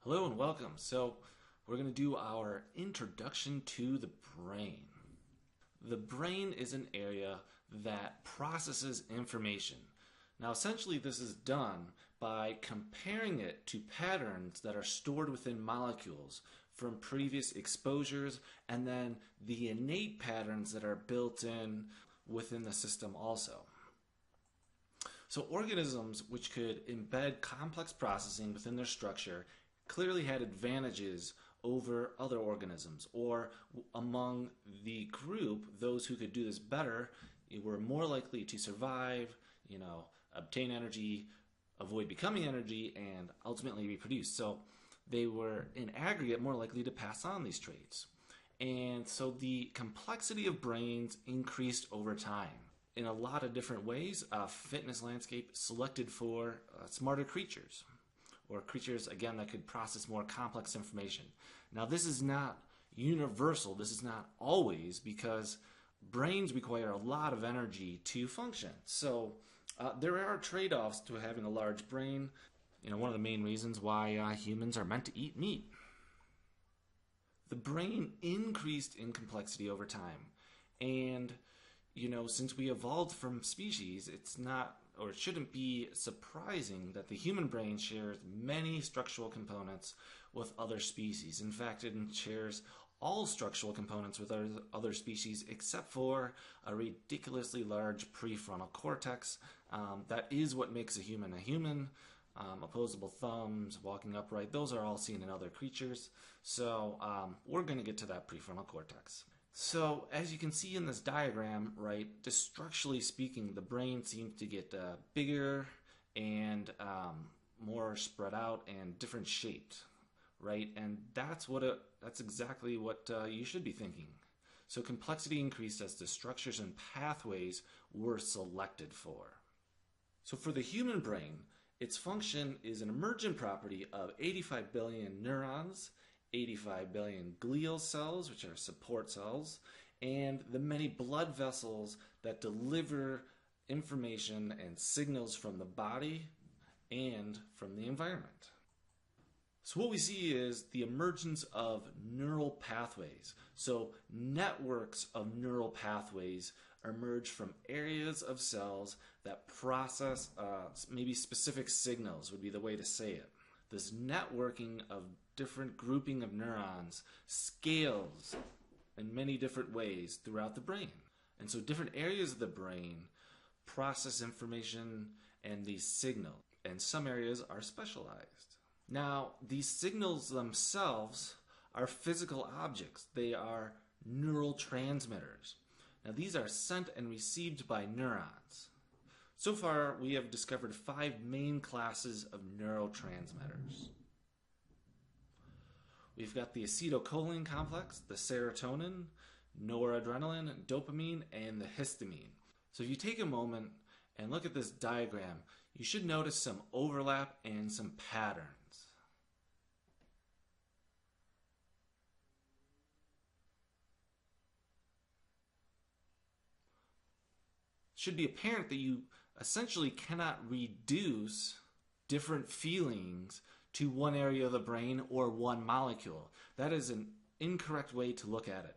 Hello and welcome. So we're going to do our introduction to the brain. The brain is an area that processes information. Now essentially this is done by comparing it to patterns that are stored within molecules from previous exposures and then the innate patterns that are built in within the system also. So organisms which could embed complex processing within their structure clearly had advantages over other organisms, or among the group, those who could do this better were more likely to survive, obtain energy, avoid becoming energy, and ultimately reproduce. So they were in aggregate more likely to pass on these traits. And so the complexity of brains increased over time in a lot of different ways. Fitness landscape selected for smarter creatures, or creatures, again, that could process more complex information. Now, this is not universal. This is not always, because brains require a lot of energy to function. So there are trade-offs to having a large brain. One of the main reasons why humans are meant to eat meat. The brain increased in complexity over time. And, since we evolved from species, it's not, or it shouldn't be surprising that the human brain shares many structural components with other species. In fact, it shares all structural components with other species except for a ridiculously large prefrontal cortex. That is what makes a human a human. Opposable thumbs, walking upright, those are all seen in other creatures. So we're going to get to that prefrontal cortex. So as you can see in this diagram, right, just structurally speaking, the brain seems to get bigger and more spread out and different shaped, right? And that's exactly what you should be thinking. So complexity increased as the structures and pathways were selected for. So for the human brain, its function is an emergent property of 85 billion neurons, 85 billion glial cells, which are support cells, and the many blood vessels that deliver information and signals from the body and from the environment. So what we see is the emergence of neural pathways. So networks of neural pathways emerge from areas of cells that process maybe specific signals would be the way to say it. This networking of different grouping of neurons scales in many different ways throughout the brain. And so different areas of the brain process information and these signals, and some areas are specialized. Now, these signals themselves are physical objects. They are neural transmitters. Now, these are sent and received by neurons. So far, we have discovered 5 main classes of neurotransmitters. We've got the acetylcholine complex, the serotonin, noradrenaline, dopamine, and the histamine. So if you take a moment and look at this diagram, you should notice some overlap and some patterns. It should be apparent that you essentially cannot reduce different feelings to one area of the brain or one molecule. That is an incorrect way to look at it.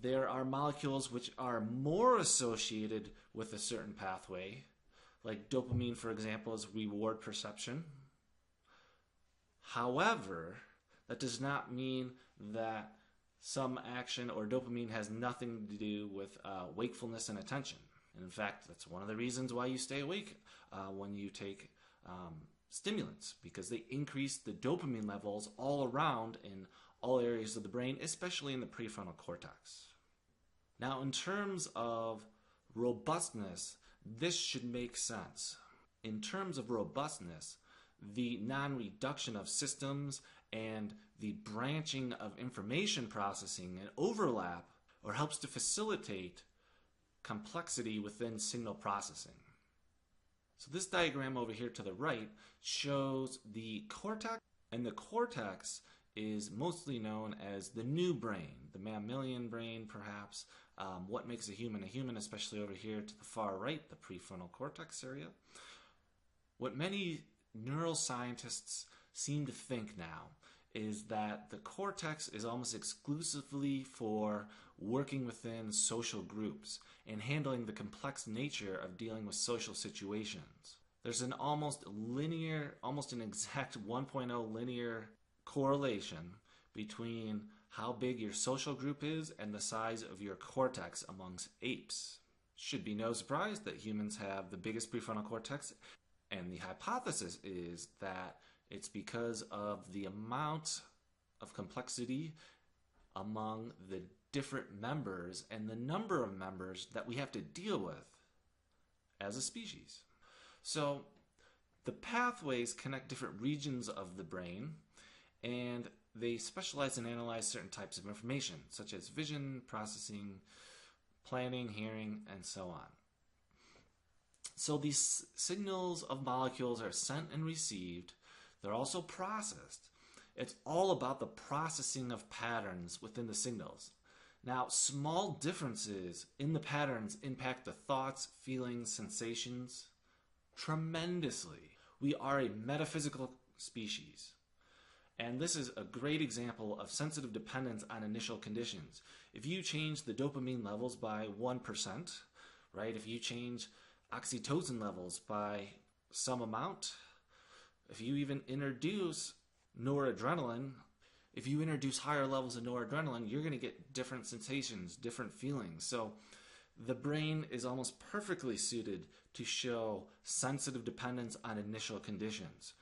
There are molecules which are more associated with a certain pathway, like dopamine, for example, is reward perception. However, that does not mean that some action or dopamine has nothing to do with wakefulness and attention. And in fact, that's one of the reasons why you stay awake when you take stimulants, because they increase the dopamine levels all around in all areas of the brain, especially in the prefrontal cortex. Now, in terms of robustness, this should make sense. In terms of robustness, the non-reduction of systems and the branching of information processing and overlap or helps to facilitate complexity within signal processing. So this diagram over here to the right shows the cortex, and the cortex is mostly known as the new brain, the mammalian brain perhaps, what makes a human, especially over here to the far right, the prefrontal cortex area. What many neuroscientists seem to think now is that the cortex is almost exclusively for working within social groups and handling the complex nature of dealing with social situations. There's an almost an exact 1.0 linear correlation between how big your social group is and the size of your cortex amongst apes. Should be no surprise that humans have the biggest prefrontal cortex, and the hypothesis is that it's because of the amount of complexity among the different members and the number of members that we have to deal with as a species. So the pathways connect different regions of the brain, and they specialize and analyze certain types of information, such as vision, processing, planning, hearing, and so on. So these signals of molecules are sent and received. They're also processed. It's all about the processing of patterns within the signals. Now, small differences in the patterns impact the thoughts, feelings, sensations tremendously. We are a metaphysical species. And this is a great example of sensitive dependence on initial conditions. If you change the dopamine levels by 1%, right? If you change oxytocin levels by some amount, if you even introduce noradrenaline, if you introduce higher levels of noradrenaline, you're going to get different sensations, different feelings. So the brain is almost perfectly suited to show sensitive dependence on initial conditions.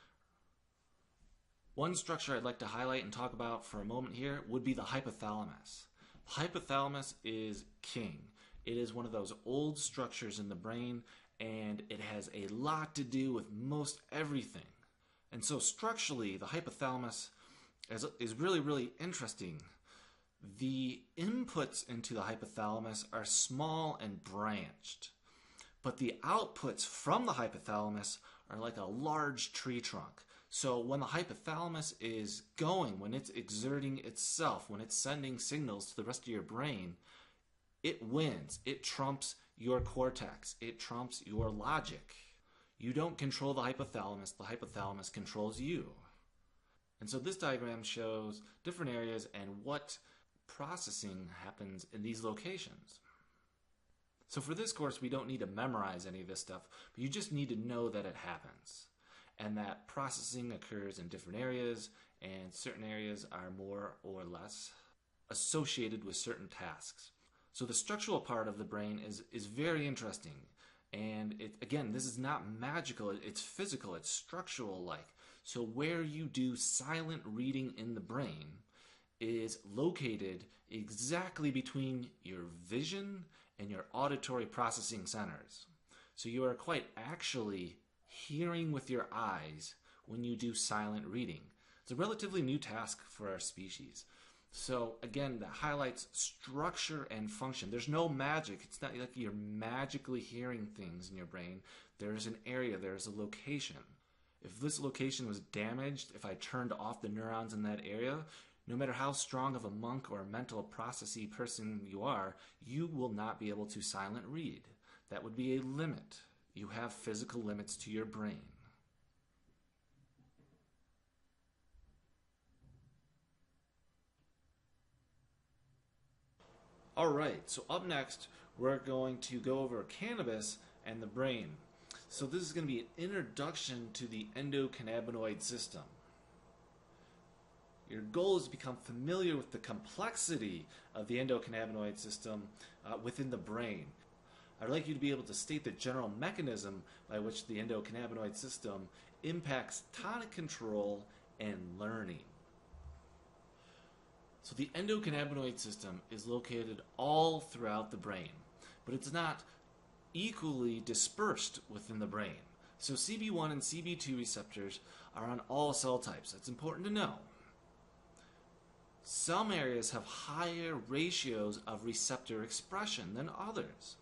One structure I'd like to highlight and talk about for a moment here would be the hypothalamus. The hypothalamus is king. It is one of those old structures in the brain, and it has a lot to do with most everything. And so structurally, the hypothalamus is really, really interesting. The inputs into the hypothalamus are small and branched, but the outputs from the hypothalamus are like a large tree trunk. So when the hypothalamus is going, when it's exerting itself, when it's sending signals to the rest of your brain, it wins. It trumps your cortex. It trumps your logic. You don't control the hypothalamus controls you. And so this diagram shows different areas and what processing happens in these locations. So for this course, we don't need to memorize any of this stuff, but you just need to know that it happens and that processing occurs in different areas, and certain areas are more or less associated with certain tasks. So the structural part of the brain is very interesting. And again, this is not magical, it's physical, it's structural like. So where you do silent reading in the brain is located exactly between your vision and your auditory processing centers. So you are quite actually hearing with your eyes when you do silent reading. It's a relatively new task for our species. So again, that highlights structure and function. There's no magic. It's not like you're magically hearing things in your brain. There's an area, there's a location. If this location was damaged, if I turned off the neurons in that area, no matter how strong of a monk or a mental processy person you are, you will not be able to silent read. That would be a limit. You have physical limits to your brain. Alright, so up next, we're going to go over cannabis and the brain. So this is going to be an introduction to the endocannabinoid system. Your goal is to become familiar with the complexity of the endocannabinoid system within the brain. I'd like you to be able to state the general mechanism by which the endocannabinoid system impacts tonic control and learning. So the endocannabinoid system is located all throughout the brain, but it's not equally dispersed within the brain. So CB1 and CB2 receptors are on all cell types. That's important to know. Some areas have higher ratios of receptor expression than others.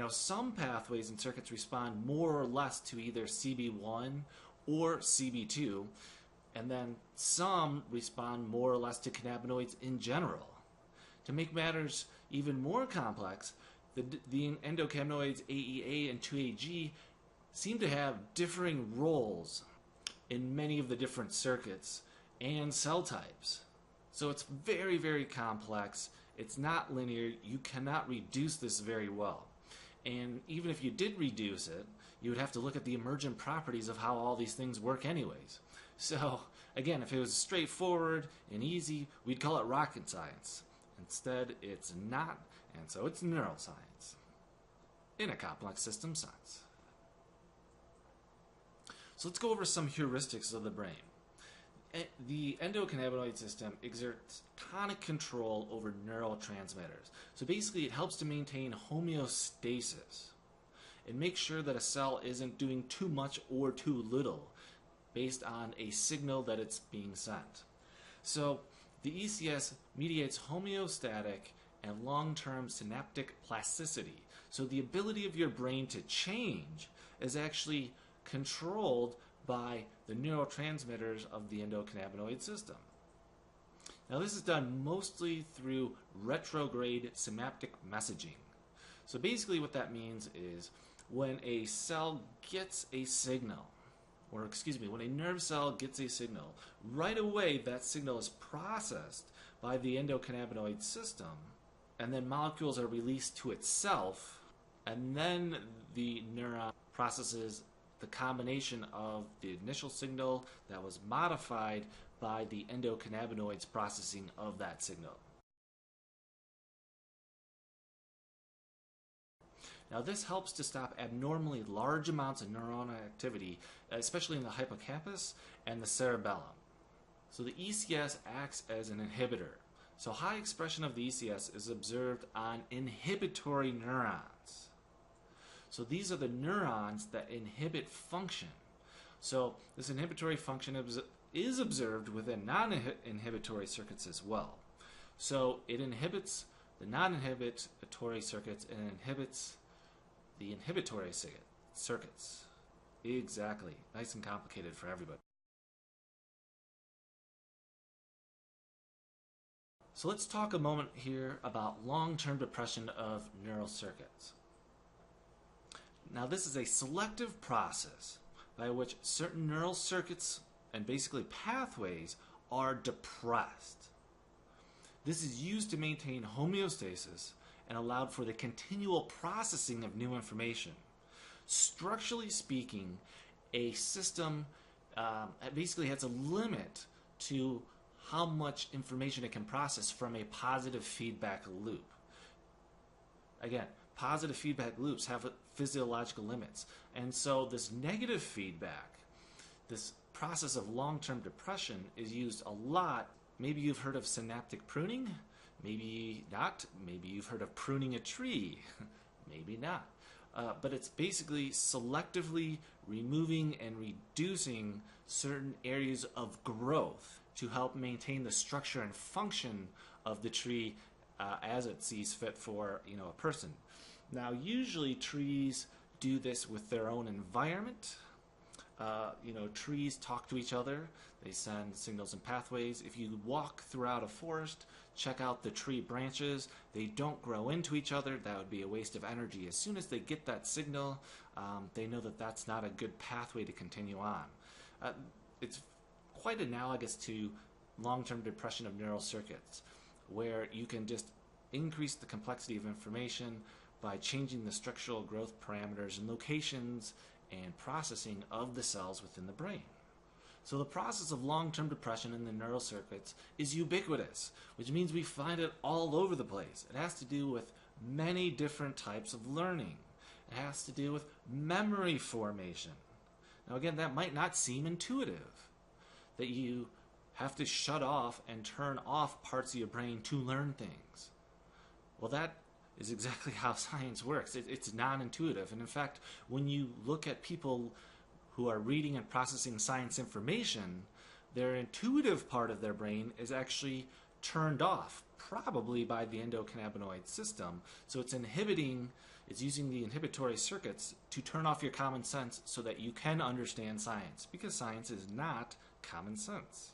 Some pathways and circuits respond more or less to either CB1 or CB2, and then some respond more or less to cannabinoids in general. To make matters even more complex, the endocannabinoids AEA and 2AG seem to have differing roles. in many of the different circuits and cell types. So it's very, very complex. It's not linear. You cannot reduce this very well. And even if you did reduce it, you would have to look at the emergent properties of how all these things work anyways. So again, if it was straightforward and easy, we'd call it rocket science. Instead, it's not, and so it's neuroscience in a complex system sense. So let's go over some heuristics of the brain. The endocannabinoid system exerts tonic control over neurotransmitters. So basically it helps to maintain homeostasis. It makes sure that a cell isn't doing too much or too little based on a signal that it's being sent. So the ECS mediates homeostatic and long-term synaptic plasticity. So the ability of your brain to change is actually controlled by the neurotransmitters of the endocannabinoid system. Now this is done mostly through retrograde synaptic messaging. So basically what that means is when a cell gets a signal, or excuse me, when a nerve cell gets a signal, right away that signal is processed by the endocannabinoid system, and then molecules are released to itself, and then the neuron processes the combination of the initial signal that was modified by the endocannabinoids processing of that signal. Now this helps to stop abnormally large amounts of neuronal activity, especially in the hippocampus and the cerebellum. So the ECS acts as an inhibitor. So high expression of the ECS is observed on inhibitory neurons. So these are the neurons that inhibit function. So this inhibitory function is observed within non-inhibitory circuits as well. So it inhibits the non-inhibitory circuits and inhibits the inhibitory circuits. Exactly. Nice and complicated for everybody. So let's talk a moment here about long-term depression of neural circuits. Now this is a selective process by which certain neural circuits and basically pathways are depressed. This is used to maintain homeostasis and allowed for the continual processing of new information. Structurally speaking, a system basically has a limit to how much information it can process from a positive feedback loop. Again, positive feedback loops have physiological limits. And so this negative feedback, this process of long-term depression is used a lot. Maybe you've heard of synaptic pruning, maybe not. Maybe you've heard of pruning a tree, maybe not. But it's basically selectively removing and reducing certain areas of growth to help maintain the structure and function of the tree as it sees fit for a person. Now usually trees do this with their own environment. Trees talk to each other. They send signals and pathways. If you walk throughout a forest, check out the tree branches. They don't grow into each other. That would be a waste of energy. As soon as they get that signal, they know that that's not a good pathway to continue on. It's quite analogous to long-term depression of neural circuits, where you can just increase the complexity of information by changing the structural growth parameters and locations and processing of the cells within the brain. So the process of long-term depression in the neural circuits is ubiquitous, which means we find it all over the place. It has to do with many different types of learning. It has to do with memory formation. Now again, that might not seem intuitive, that you have to shut off and turn off parts of your brain to learn things. Well, that is exactly how science works. It's non-intuitive. And in fact, when you look at people who are reading and processing science information, their intuitive part of their brain is actually turned off, probably by the endocannabinoid system. So it's using the inhibitory circuits to turn off your common sense so that you can understand science, because science is not common sense.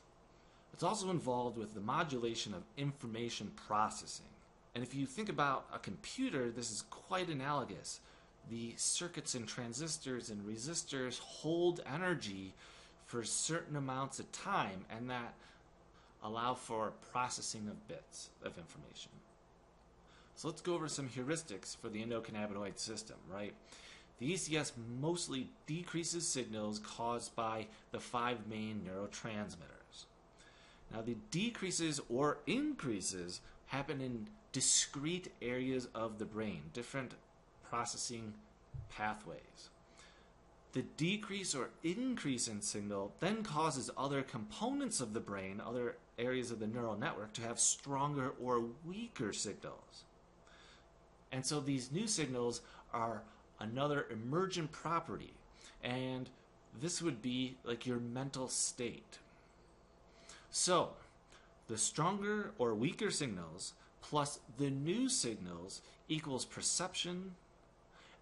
It's also involved with the modulation of information processing. And if you think about a computer, this is quite analogous. The circuits and transistors and resistors hold energy for certain amounts of time, and that allow for processing of bits of information. So let's go over some heuristics for the endocannabinoid system, right? The ECS mostly decreases signals caused by the 5 main neurotransmitters. Now, the decreases or increases happen in discrete areas of the brain, different processing pathways. The decrease or increase in signal then causes other components of the brain, other areas of the neural network, to have stronger or weaker signals. And so these new signals are another emergent property, and this would be like your mental state. So, the stronger or weaker signals plus the new signals equals perception,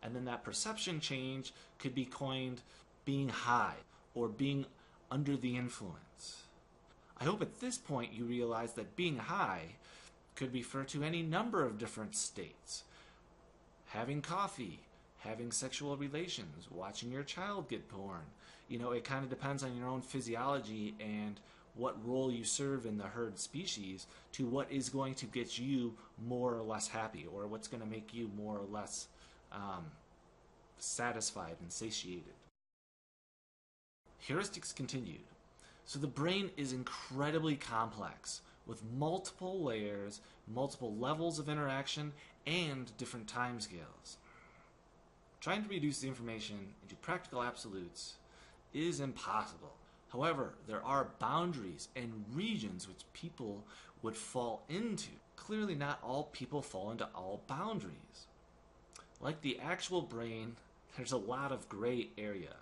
and then that perception change could be coined being high or being under the influence. I hope at this point you realize that being high could refer to any number of different states. Having coffee, having sexual relations, watching your child get born. It kind of depends on your own physiology and what role you serve in the herd species to what is going to get you more or less happy, or what's going to make you more or less satisfied and satiated. Heuristics continued. So the brain is incredibly complex with multiple layers, multiple levels of interaction, and different timescales. Trying to reduce the information into practical absolutes is impossible. However, there are boundaries and regions which people would fall into. Clearly, not all people fall into all boundaries. Like the actual brain, there's a lot of gray area.